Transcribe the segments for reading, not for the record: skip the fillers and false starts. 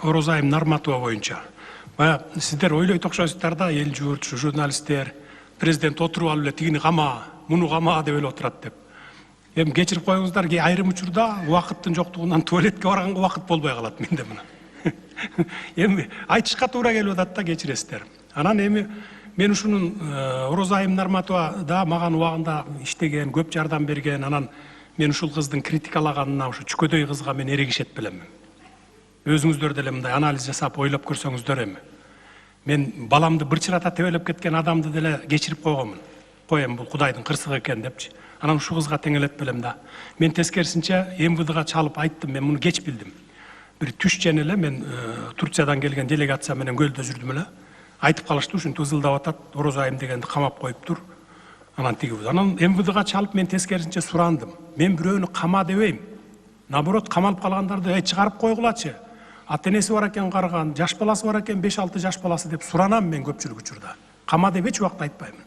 Орозайым Нарматова боюнча. Бая сиздер ойлойт окшойсуздар да, эл жуурчу, журналисттер, президент отуруп алып эле тигини кама, муну кама деп эле отурат деп. Эми кечирип коюңуздар, айрым учурда убакыттын жоктугунан туалетке барганга убакыт болбой калат менде мына. Эми айтышка туура келип атат да, кечиресиздер. Анан эми мен ушунун Орозайым Нарматова да мага убагында иштеген, көп жардам берген, анан мен ушул кыздын критикалаганына ушу чүкөдөй кызга мен эрегишет белем. Өзүңүздөр деле мындай анализ жасап ойлоп көрсөңүздөр эми. Мен баламды бырчырата тебелеп кеткен адамды деле кечирип койгонмун. Коем бул Кудайдын кырсыгы экен депчи. Анан ушу кызга теңелет белем да. Мен тескерисинче МВДга чалып айттым, мен муну кеч билдим. Бир түш жөн эле мен Турциядан келген делегация менен көлдө жүрдүм эле. Айтып калышты, ушинтип ызылдап атат, Орозайым дегенди камап коюптур. Анан тигиби. Анан МВДга чалып мен тескерисинче сурандым. Мен бирөөнү кама дебейм. Наоборот, камалып калгандарды чыгарып койгулачы. Ата-энеси бар экен карган, жаш баласы бар экен 5-6 жаш баласы деп суранам мен көпчүлүк учурда. Кама деп эч убакта айтпаймын.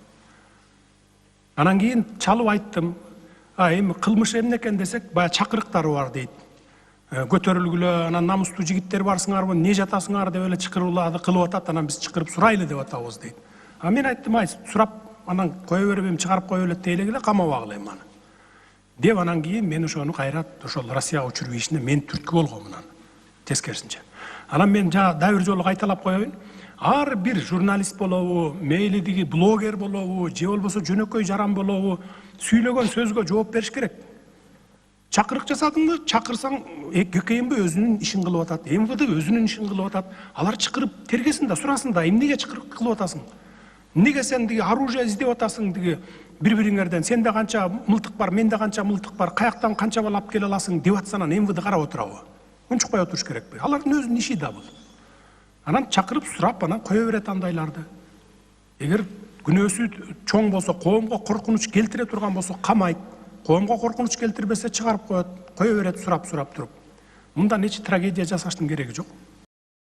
Анан кийин чалып айттым. Эми кылмыш эмне экен десек, бая чакырыктары бар дейт. Көтөрүлгүлө, анан намустуу жигиттер барсыңарбы, эмне жатасыңар деп эле чакырууларды кылып атат, анан биз чакырып сурайлы деп атабыз дейт. Мен айттым, сурап анан кое берип эми чыгарып кое эле дейлек эле, камабагыла эми аны. Деп анан кийин мен ошону кайра ошол Россияга учуруп ийишине мен түрткү болгом анан. Тескерисинче. Анан мен дагы бир жолу кайталап коеюн. Ар бир журналист болобу, мейли диги блогер болобу, же болбосо жөнөкөй жаран болобу, сүйлөгөн сөзгө жооп бериш керек. Чакырык жасадыңбы, чакырсаң КМБ өзүнүн ишин кылып атат, МВД өзүнүн ишин кылып атат. Алар чакырып тергесин да, сурасын да, эмнеге чакырык кылып атасың? Эмнеге сен диги оружие издеп атасың диги бири-бириңерден? Сенде канча мылтык бар, менде канча мылтык бар, каяктан канча бала алып келе аласың деп атсанан МВД карап отурабы? Унчукпай отуруш керекпи? Алардын өзүнүн иши да бул. Анан чакырып сурап, анан кое берет андайларды. Эгер күнөөсү чоң болсо, коомго коркунуч келтире турган болсо камайт. Коомго коркунуч келтирбесе чыгарып коет, кое берет сурап туруп. Мындан эч трагедия жасаштын кереги жок.